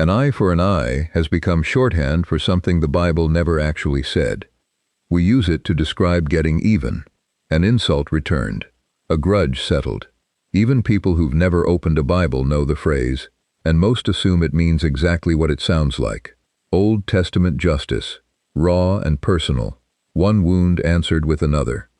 An eye for an eye has become shorthand for something the Bible never actually said. We use it to describe getting even, an insult returned, a grudge settled. Even people who've never opened a Bible know the phrase, and most assume it means exactly what it sounds like. Old Testament justice, raw and personal, one wound answered with another.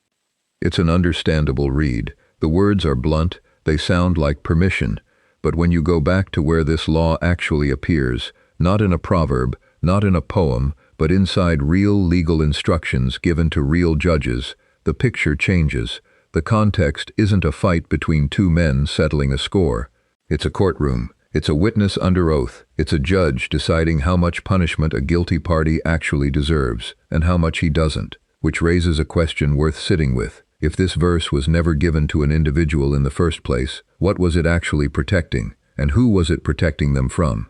It's an understandable read. The words are blunt, they sound like permission, but when you go back to where this law actually appears, not in a proverb, not in a poem, but inside real legal instructions given to real judges, the picture changes. The context isn't a fight between two men settling a score. It's a courtroom. It's a witness under oath. It's a judge deciding how much punishment a guilty party actually deserves and how much he doesn't, which raises a question worth sitting with. If this verse was never given to an individual in the first place, what was it actually protecting, and who was it protecting them from?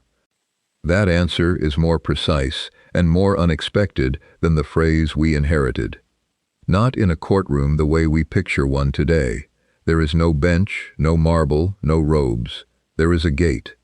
That answer is more precise and more unexpected than the phrase we inherited. Not in a courtroom the way we picture one today. There is no bench, no marble, no robes. There is a gate.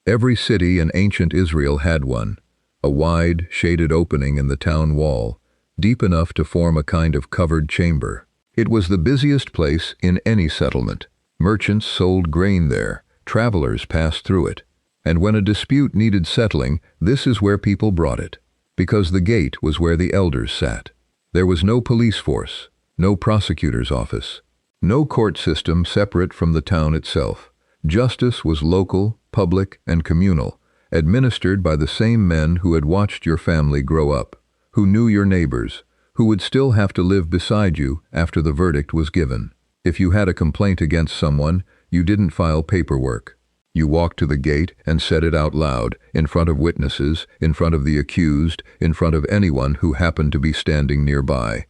Every city in ancient Israel had one, a wide, shaded opening in the town wall, deep enough to form a kind of covered chamber. It was the busiest place in any settlement. Merchants sold grain there, travelers passed through it, and when a dispute needed settling, this is where people brought it, because the gate was where the elders sat. There was no police force, no prosecutor's office, no court system separate from the town itself. Justice was local, public, and communal, administered by the same men who had watched your family grow up, who knew your neighbors, who would still have to live beside you after the verdict was given. If you had a complaint against someone, you didn't file paperwork. You walked to the gate and said it out loud, in front of witnesses, in front of the accused, in front of anyone who happened to be standing nearby.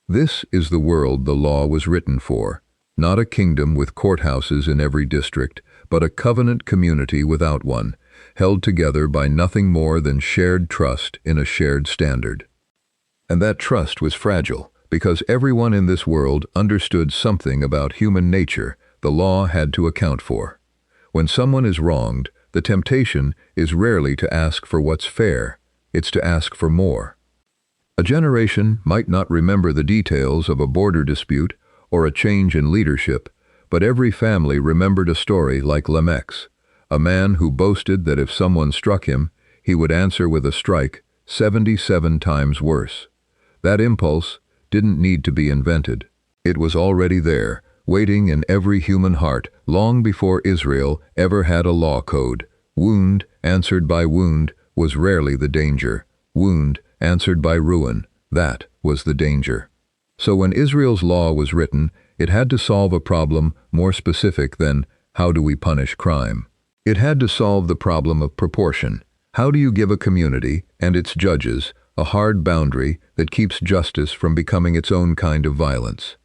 This is the world the law was written for. Not a kingdom with courthouses in every district, but a covenant community without one, held together by nothing more than shared trust in a shared standard. And that trust was fragile, because everyone in this world understood something about human nature the law had to account for. When someone is wronged, the temptation is rarely to ask for what's fair, it's to ask for more. A generation might not remember the details of a border dispute or a change in leadership, but every family remembered a story like Lamech's, a man who boasted that if someone struck him, he would answer with a strike 77 times worse. That impulse didn't need to be invented. It was already there, waiting in every human heart, long before Israel ever had a law code. Wound answered by wound was rarely the danger. Wound answered by ruin, that was the danger. So when Israel's law was written, it had to solve a problem more specific than, how do we punish crime? It had to solve the problem of proportion. How do you give a community and its judges a hard boundary that keeps justice from becoming its own kind of violence?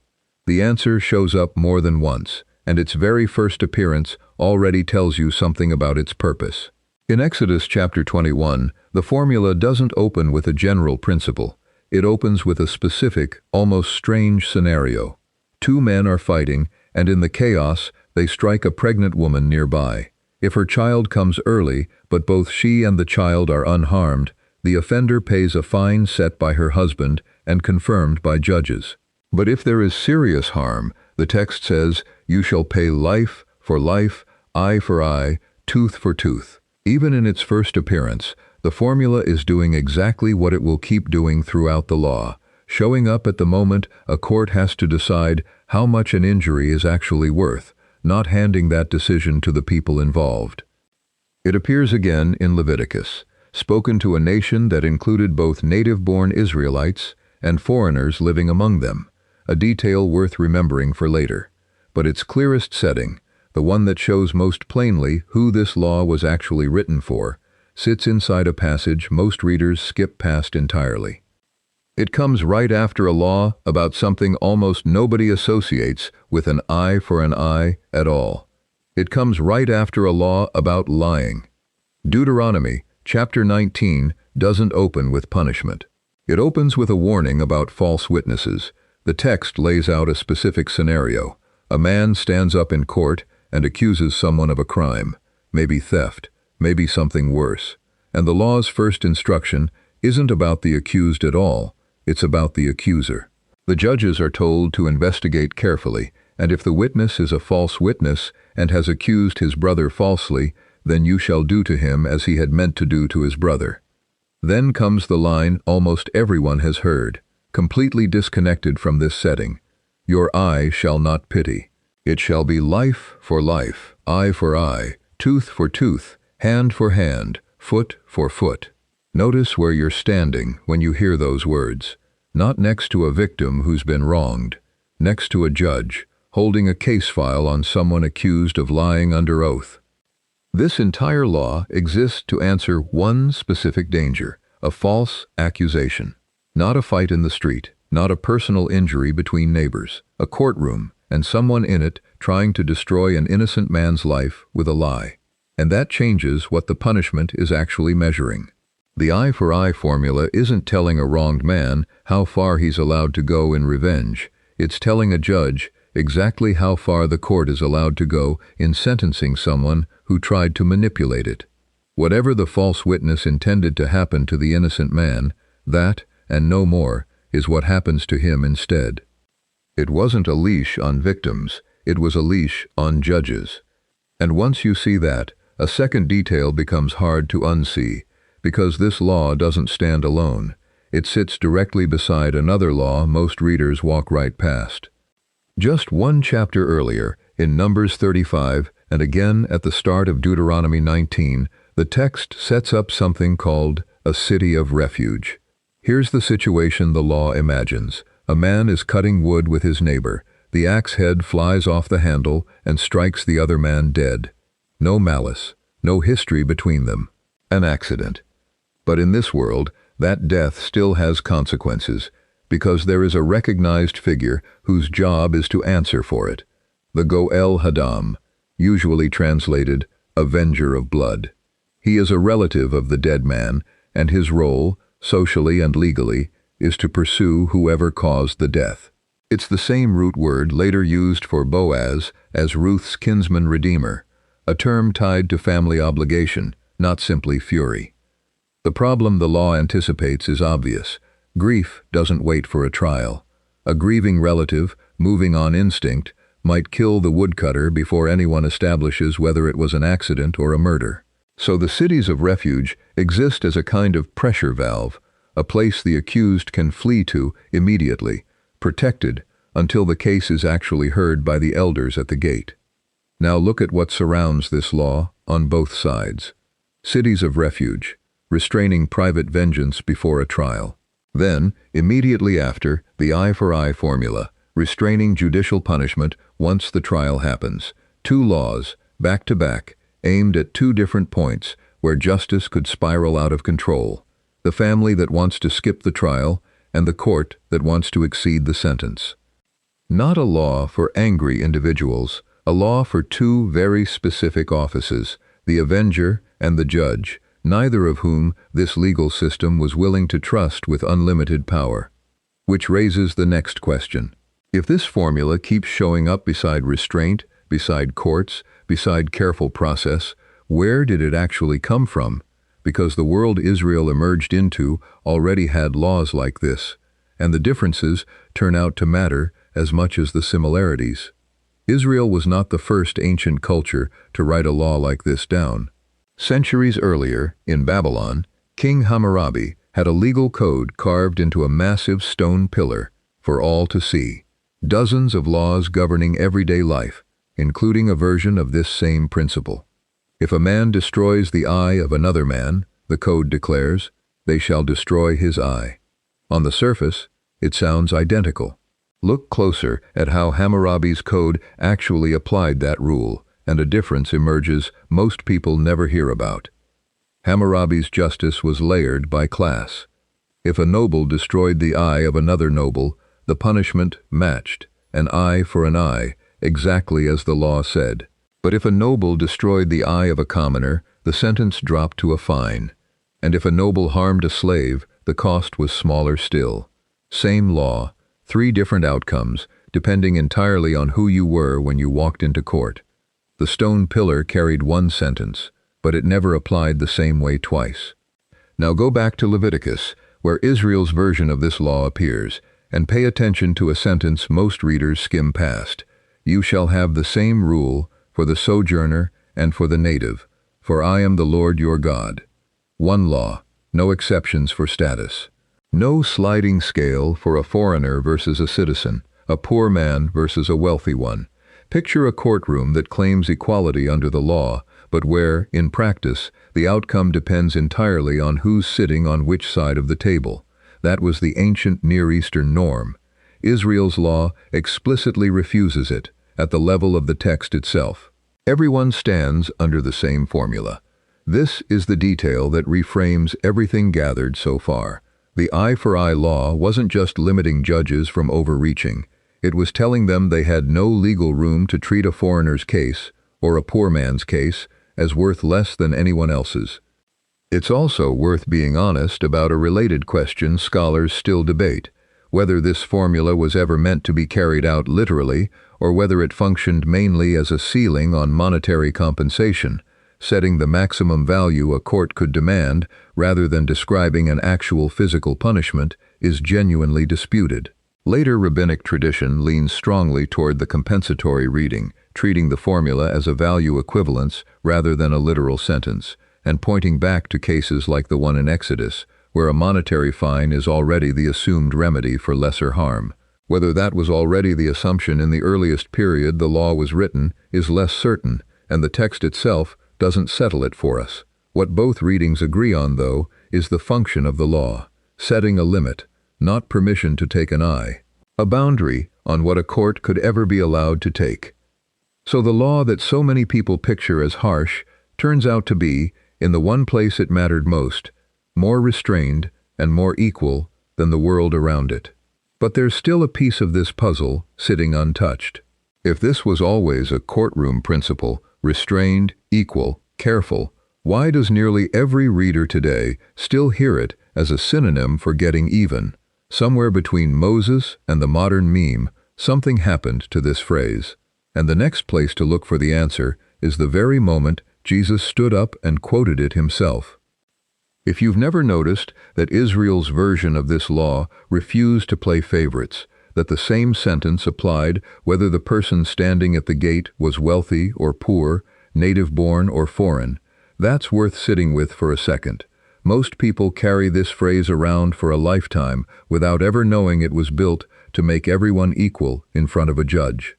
The answer shows up more than once, and its very first appearance already tells you something about its purpose. In Exodus chapter 21, the formula doesn't open with a general principle. It opens with a specific, almost strange scenario. Two men are fighting, and in the chaos, they strike a pregnant woman nearby. If her child comes early, but both she and the child are unharmed, the offender pays a fine set by her husband and confirmed by judges. But if there is serious harm, the text says, "You shall pay life for life, eye for eye, tooth for tooth." Even in its first appearance, the formula is doing exactly what it will keep doing throughout the law, showing up at the moment a court has to decide how much an injury is actually worth, not handing that decision to the people involved. It appears again in Leviticus, spoken to a nation that included both native-born Israelites and foreigners living among them, a detail worth remembering for later. But its clearest setting, the one that shows most plainly who this law was actually written for, sits inside a passage most readers skip past entirely. It comes right after a law about something almost nobody associates with an eye for an eye at all. It comes right after a law about lying. Deuteronomy chapter 19 doesn't open with punishment. It opens with a warning about false witnesses. The text lays out a specific scenario. A man stands up in court and accuses someone of a crime, maybe theft, maybe something worse. And the law's first instruction isn't about the accused at all, it's about the accuser. The judges are told to investigate carefully, and if the witness is a false witness and has accused his brother falsely, then you shall do to him as he had meant to do to his brother. Then comes the line almost everyone has heard, completely disconnected from this setting. Your eye shall not pity. It shall be life for life, eye for eye, tooth for tooth, hand for hand, foot for foot. Notice where you're standing when you hear those words. Not next to a victim who's been wronged, next to a judge, holding a case file on someone accused of lying under oath. This entire law exists to answer one specific danger, a false accusation. Not a fight in the street, not a personal injury between neighbors, a courtroom, and someone in it trying to destroy an innocent man's life with a lie. And that changes what the punishment is actually measuring. The eye for eye formula isn't telling a wronged man how far he's allowed to go in revenge. It's telling a judge exactly how far the court is allowed to go in sentencing someone who tried to manipulate it. Whatever the false witness intended to happen to the innocent man, that, and no more, is what happens to him instead. It wasn't a leash on victims, it was a leash on judges. And once you see that, a second detail becomes hard to unsee, because this law doesn't stand alone. It sits directly beside another law most readers walk right past. Just one chapter earlier, in Numbers 35, and again at the start of Deuteronomy 19, the text sets up something called a city of refuge. Here's the situation the law imagines. A man is cutting wood with his neighbor. The axe head flies off the handle and strikes the other man dead. No malice, no history between them. An accident. But in this world, that death still has consequences, because there is a recognized figure whose job is to answer for it. The Goel Hadam, usually translated, Avenger of Blood. He is a relative of the dead man, and his role, socially and legally, is to pursue whoever caused the death. It's the same root word later used for Boaz as Ruth's kinsman redeemer, a term tied to family obligation, not simply fury. The problem the law anticipates is obvious. Grief doesn't wait for a trial. A grieving relative, moving on instinct, might kill the woodcutter before anyone establishes whether it was an accident or a murder. So the cities of refuge exist as a kind of pressure valve, a place the accused can flee to immediately, protected until the case is actually heard by the elders at the gate. Now look at what surrounds this law on both sides. Cities of refuge, restraining private vengeance before a trial. Then, immediately after, the eye for eye formula, restraining judicial punishment once the trial happens. Two laws, back to back, aimed at two different points where justice could spiral out of control. The family that wants to skip the trial, and the court that wants to exceed the sentence. Not a law for angry individuals, a law for two very specific offices, the avenger and the judge, neither of whom this legal system was willing to trust with unlimited power. Which raises the next question. If this formula keeps showing up beside restraint, beside courts, beside careful process, where did it actually come from? Because the world Israel emerged into already had laws like this, and the differences turn out to matter as much as the similarities. Israel was not the first ancient culture to write a law like this down. Centuries earlier, in Babylon, King Hammurabi had a legal code carved into a massive stone pillar for all to see. Dozens of laws governing everyday life, including a version of this same principle. If a man destroys the eye of another man, the code declares, they shall destroy his eye. On the surface, it sounds identical. Look closer at how Hammurabi's code actually applied that rule, and a difference emerges most people never hear about. Hammurabi's justice was layered by class. If a noble destroyed the eye of another noble, the punishment matched, an eye for an eye, exactly as the law said. But if a noble destroyed the eye of a commoner, the sentence dropped to a fine. And if a noble harmed a slave, the cost was smaller still. Same law, three different outcomes, depending entirely on who you were when you walked into court. The stone pillar carried one sentence. but it never applied the same way twice. Now go back to Leviticus, where Israel's version of this law appears, and pay attention to a sentence most readers skim past. You shall have the same rule for the sojourner and for the native, for I am the Lord your God. One law, no exceptions for status. No sliding scale for a foreigner versus a citizen, a poor man versus a wealthy one. Picture a courtroom that claims equality under the law, but where, in practice, the outcome depends entirely on who's sitting on which side of the table. That was the ancient Near Eastern norm. Israel's law explicitly refuses it, at the level of the text itself. Everyone stands under the same formula. This is the detail that reframes everything gathered so far. The eye-for-eye law wasn't just limiting judges from overreaching. It was telling them they had no legal room to treat a foreigner's case, or a poor man's case, as worth less than anyone else's. It's also worth being honest about a related question scholars still debate, whether this formula was ever meant to be carried out literally, or whether it functioned mainly as a ceiling on monetary compensation, setting the maximum value a court could demand rather than describing an actual physical punishment, is genuinely disputed. Later rabbinic tradition leans strongly toward the compensatory reading, treating the formula as a value equivalence rather than a literal sentence, and pointing back to cases like the one in Exodus, where a monetary fine is already the assumed remedy for lesser harm. Whether that was already the assumption in the earliest period the law was written is less certain, and the text itself doesn't settle it for us. What both readings agree on, though, is the function of the law, setting a limit, not permission to take an eye, a boundary on what a court could ever be allowed to take. So the law that so many people picture as harsh turns out to be, in the one place it mattered most, more restrained and more equal than the world around it. But there's still a piece of this puzzle sitting untouched. If this was always a courtroom principle, restrained, equal, careful, why does nearly every reader today still hear it as a synonym for getting even? Somewhere between Moses and the modern meme, something happened to this phrase. And the next place to look for the answer is the very moment Jesus stood up and quoted it himself. If you've never noticed that Israel's version of this law refused to play favorites, that the same sentence applied whether the person standing at the gate was wealthy or poor, native-born or foreign, that's worth sitting with for a second. Most people carry this phrase around for a lifetime without ever knowing it was built to make everyone equal in front of a judge.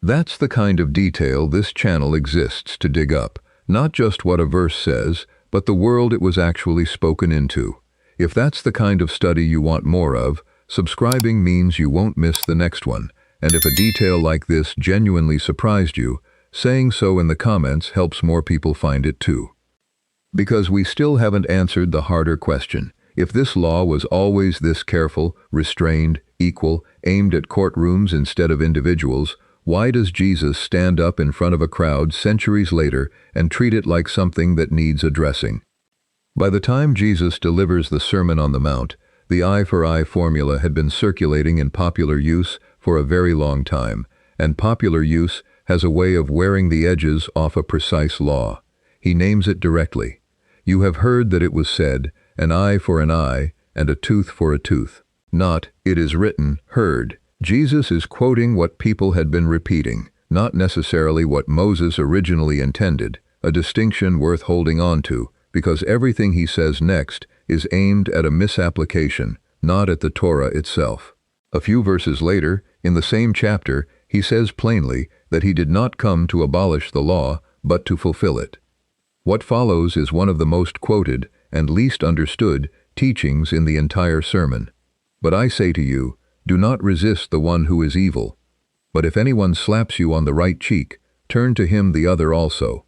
That's the kind of detail this channel exists to dig up, not just what a verse says, but the world it was actually spoken into. If that's the kind of study you want more of, subscribing means you won't miss the next one, and if a detail like this genuinely surprised you, saying so in the comments helps more people find it too. Because we still haven't answered the harder question. If this law was always this careful, restrained, equal, aimed at courtrooms instead of individuals, why does Jesus stand up in front of a crowd centuries later and treat it like something that needs addressing? By the time Jesus delivers the Sermon on the Mount, the eye-for-eye formula had been circulating in popular use for a very long time, and popular use has a way of wearing the edges off a precise law. He names it directly. You have heard that it was said, an eye for an eye and a tooth for a tooth. Not, it is written, heard. Jesus is quoting what people had been repeating, not necessarily what Moses originally intended, a distinction worth holding on to, because everything he says next is aimed at a misapplication, not at the Torah itself. A few verses later, in the same chapter, he says plainly that he did not come to abolish the law, but to fulfill it. What follows is one of the most quoted and least understood teachings in the entire sermon. But I say to you, do not resist the one who is evil. But if anyone slaps you on the right cheek, turn to him the other also.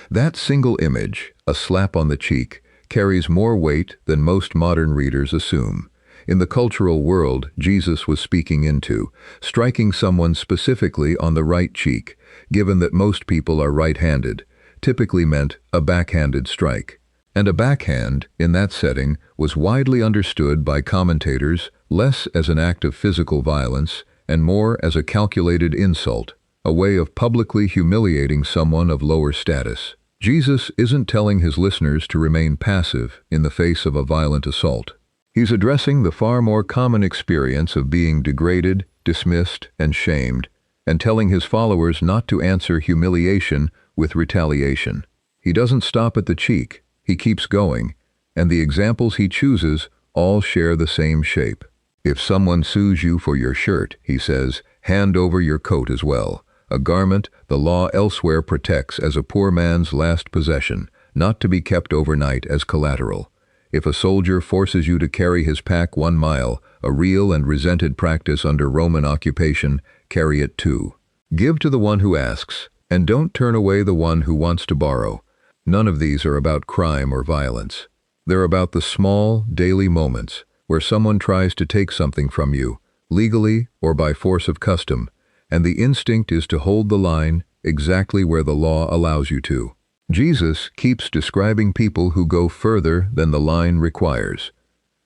That single image, a slap on the cheek, carries more weight than most modern readers assume. In the cultural world Jesus was speaking into, striking someone specifically on the right cheek, given that most people are right-handed, typically meant a backhanded strike. And a backhand, in that setting, was widely understood by commentators less as an act of physical violence and more as a calculated insult, a way of publicly humiliating someone of lower status. Jesus isn't telling his listeners to remain passive in the face of a violent assault. He's addressing the far more common experience of being degraded, dismissed, and shamed, and telling his followers not to answer humiliation with retaliation. He doesn't stop at the cheek, he keeps going, and the examples he chooses all share the same shape. If someone sues you for your shirt, he says, hand over your coat as well. A garment the law elsewhere protects as a poor man's last possession, not to be kept overnight as collateral. If a soldier forces you to carry his pack 1 mile, a real and resented practice under Roman occupation, carry it too. Give to the one who asks, and don't turn away the one who wants to borrow. None of these are about crime or violence. They're about the small, daily moments where someone tries to take something from you, legally or by force of custom, and the instinct is to hold the line exactly where the law allows you to. Jesus keeps describing people who go further than the line requires.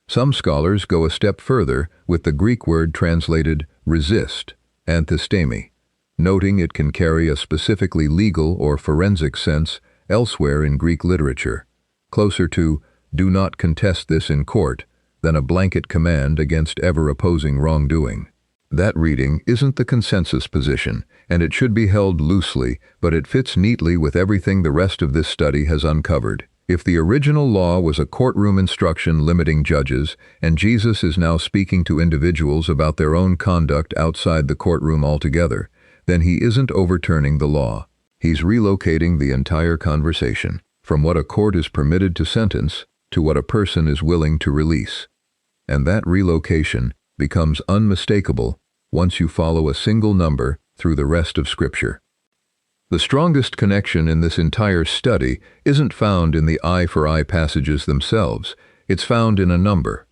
Some scholars go a step further with the Greek word translated resist, anthistemi, noting it can carry a specifically legal or forensic sense elsewhere in Greek literature, closer to do not contest this in court than a blanket command against ever-opposing wrongdoing. That reading isn't the consensus position, and it should be held loosely, but it fits neatly with everything the rest of this study has uncovered. If the original law was a courtroom instruction limiting judges, and Jesus is now speaking to individuals about their own conduct outside the courtroom altogether, then he isn't overturning the law. He's relocating the entire conversation, from what a court is permitted to sentence to what a person is willing to release. And that relocation becomes unmistakable once you follow a single number through the rest of Scripture. The strongest connection in this entire study isn't found in the eye-for-eye passages themselves, it's found in a number.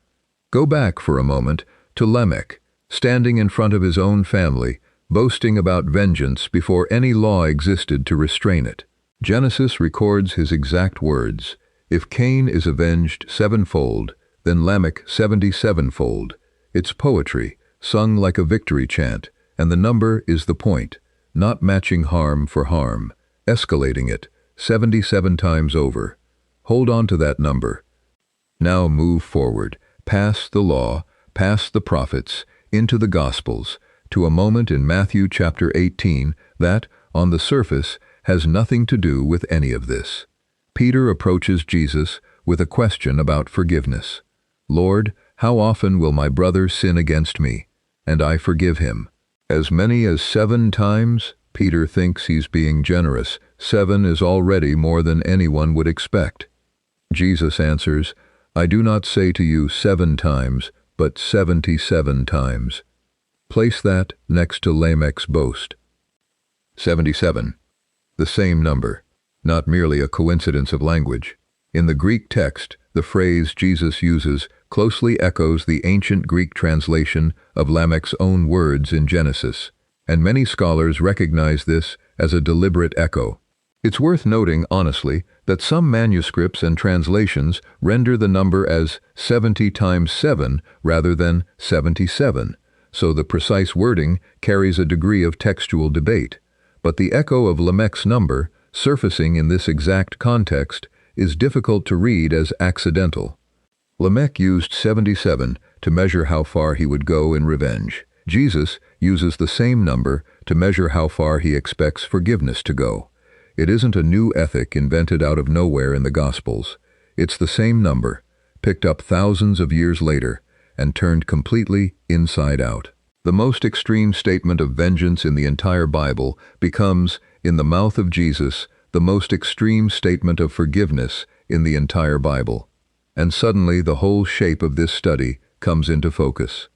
Go back for a moment to Lamech, standing in front of his own family, boasting about vengeance before any law existed to restrain it. Genesis records his exact words, "If Cain is avenged 7-fold, then Lamech 77-fold. It's poetry, sung like a victory chant, and the number is the point, not matching harm for harm, escalating it 77 times over. Hold on to that number. Now move forward, past the law, past the prophets, into the Gospels, to a moment in Matthew chapter 18 that, on the surface, has nothing to do with any of this. Peter approaches Jesus with a question about forgiveness. Lord, how often will my brother sin against me, and I forgive him? As many as 7 times? Peter thinks he's being generous. 7 is already more than anyone would expect. Jesus answers, I do not say to you 7 times, but 77 times. Place that next to Lamech's boast. 77. The same number, not merely a coincidence of language. In the Greek text, the phrase Jesus uses closely echoes the ancient Greek translation of Lamech's own words in Genesis, and many scholars recognize this as a deliberate echo. It's worth noting, honestly, that some manuscripts and translations render the number as 70 times 7 rather than 77, so the precise wording carries a degree of textual debate. But the echo of Lamech's number, surfacing in this exact context, is difficult to read as accidental. Lamech used 77 to measure how far he would go in revenge. Jesus uses the same number to measure how far he expects forgiveness to go. It isn't a new ethic invented out of nowhere in the Gospels. It's the same number, picked up thousands of years later, and turned completely inside out. The most extreme statement of vengeance in the entire Bible becomes, in the mouth of Jesus, the most extreme statement of forgiveness in the entire Bible. And suddenly the whole shape of this study comes into focus.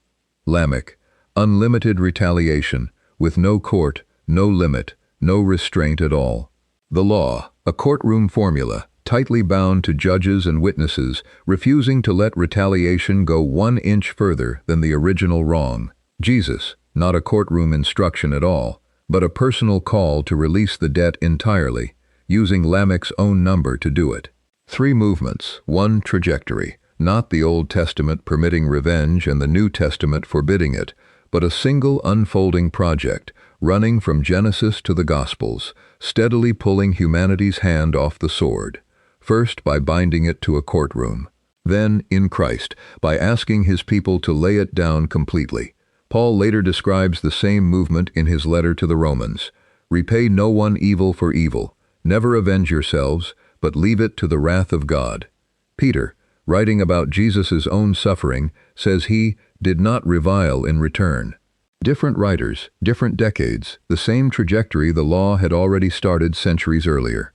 Lamech, unlimited retaliation, with no court, no limit, no restraint at all. The law, a courtroom formula, tightly bound to judges and witnesses, refusing to let retaliation go 1 inch further than the original wrong. Jesus, not a courtroom instruction at all, but a personal call to release the debt entirely, using Lamech's own number to do it. 3 movements, 1 trajectory, not the Old Testament permitting revenge and the New Testament forbidding it, but a single unfolding project, running from Genesis to the Gospels, steadily pulling humanity's hand off the sword, first by binding it to a courtroom, then, in Christ, by asking his people to lay it down completely. Paul later describes the same movement in his letter to the Romans. Repay no one evil for evil, never avenge yourselves, but leave it to the wrath of God. Peter, writing about Jesus' own suffering, says he did not revile in return. Different writers, different decades, the same trajectory the law had already started centuries earlier.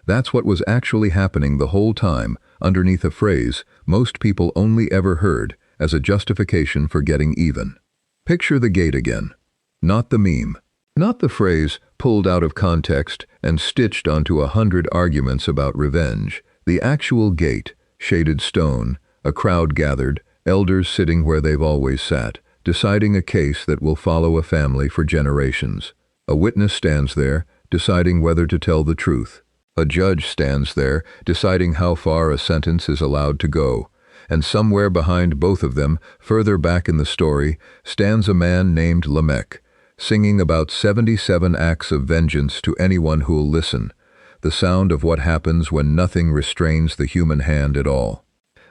That's what was actually happening the whole time, underneath a phrase most people only ever heard as a justification for getting even. Picture the gate again. Not the meme. Not the phrase pulled out of context and stitched onto 100 arguments about revenge. The actual gate, shaded stone, a crowd gathered, elders sitting where they've always sat, deciding a case that will follow a family for generations. A witness stands there, deciding whether to tell the truth. A judge stands there, deciding how far a sentence is allowed to go. And somewhere behind both of them, further back in the story, stands a man named Lamech, singing about 77 acts of vengeance to anyone who'll listen, the sound of what happens when nothing restrains the human hand at all.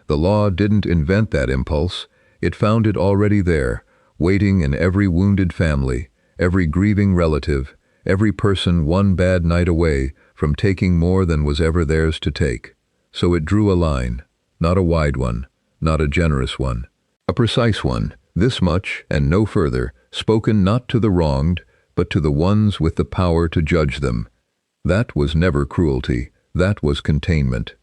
The law didn't invent that impulse. It found it already there, waiting in every wounded family, every grieving relative, every person one bad night away from taking more than was ever theirs to take. So it drew a line, not a wide one, not a generous one, a precise one, this much and no further, spoken not to the wronged, but to the ones with the power to judge them. That was never cruelty, that was containment.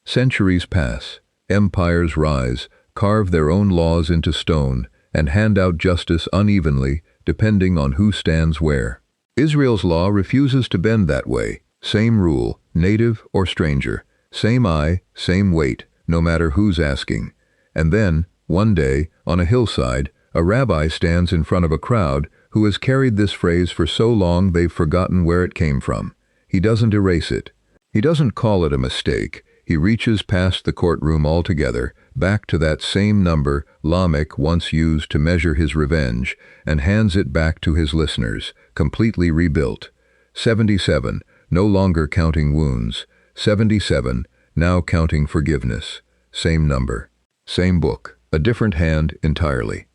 Centuries pass, empires rise, carve their own laws into stone, and hand out justice unevenly, depending on who stands where. Israel's law refuses to bend that way. Same rule, native or stranger. Same eye, same weight, no matter who's asking. And then, one day, on a hillside, a rabbi stands in front of a crowd who has carried this phrase for so long they've forgotten where it came from. He doesn't erase it. He doesn't call it a mistake. He reaches past the courtroom altogether, back to that same number Lamech once used to measure his revenge, and hands it back to his listeners, completely rebuilt. 77, no longer counting wounds. 77, now counting forgiveness. Same number. Same book. A different hand entirely.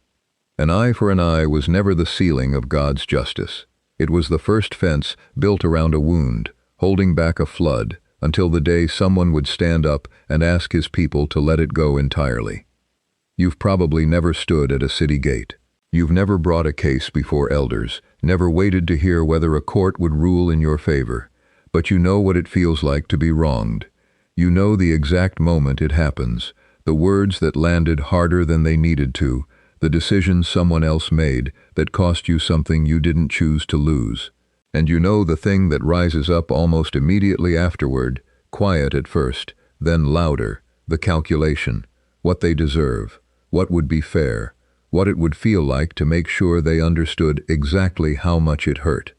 An eye for an eye was never the ceiling of God's justice. It was the first fence built around a wound, holding back a flood, until the day someone would stand up and ask his people to let it go entirely. You've probably never stood at a city gate. You've never brought a case before elders, never waited to hear whether a court would rule in your favor. But you know what it feels like to be wronged. You know the exact moment it happens, the words that landed harder than they needed to, the decisions someone else made that cost you something you didn't choose to lose. And you know the thing that rises up almost immediately afterward, quiet at first, then louder, the calculation, what they deserve, what would be fair, what it would feel like to make sure they understood exactly how much it hurt.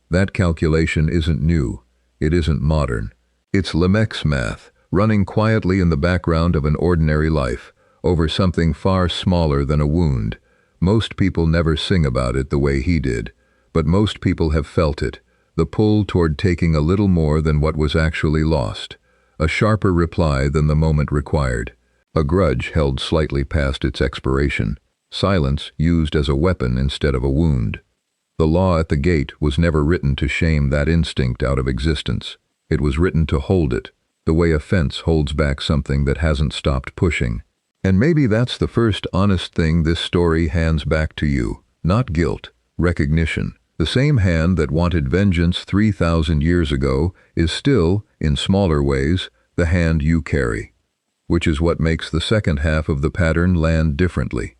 That calculation isn't new, it isn't modern. It's Lamech's math, running quietly in the background of an ordinary life, over something far smaller than a wound. Most people never sing about it the way he did. But most people have felt it, the pull toward taking a little more than what was actually lost, a sharper reply than the moment required, a grudge held slightly past its expiration, silence used as a weapon instead of a wound. The law at the gate was never written to shame that instinct out of existence. It was written to hold it, the way a fence holds back something that hasn't stopped pushing. And maybe that's the first honest thing this story hands back to you, not guilt, recognition. The same hand that wanted vengeance 3,000 years ago is still, in smaller ways, the hand you carry, which is what makes the second half of the pattern land differently.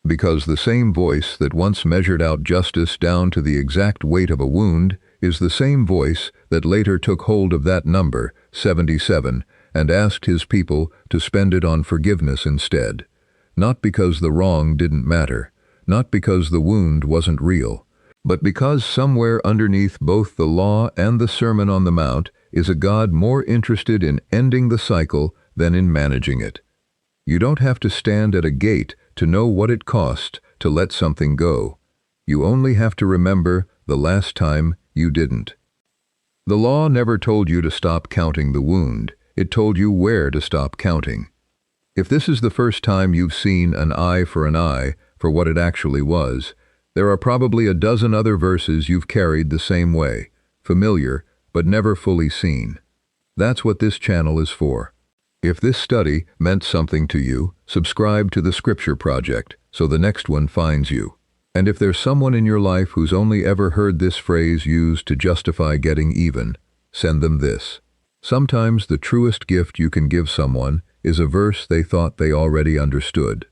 Because the same voice that once measured out justice down to the exact weight of a wound is the same voice that later took hold of that number, 77, and asked his people to spend it on forgiveness instead. Not because the wrong didn't matter, not because the wound wasn't real, but because somewhere underneath both the law and the Sermon on the Mount is a God more interested in ending the cycle than in managing it. You don't have to stand at a gate to know what it cost to let something go. You only have to remember the last time you didn't. The law never told you to stop counting the wound. It told you where to stop counting. If this is the first time you've seen an eye for what it actually was, there are probably a dozen other verses you've carried the same way, familiar, but never fully seen. That's what this channel is for. If this study meant something to you, subscribe to the Scripture Project so the next one finds you. And if there's someone in your life who's only ever heard this phrase used to justify getting even, send them this. Sometimes the truest gift you can give someone is a verse they thought they already understood.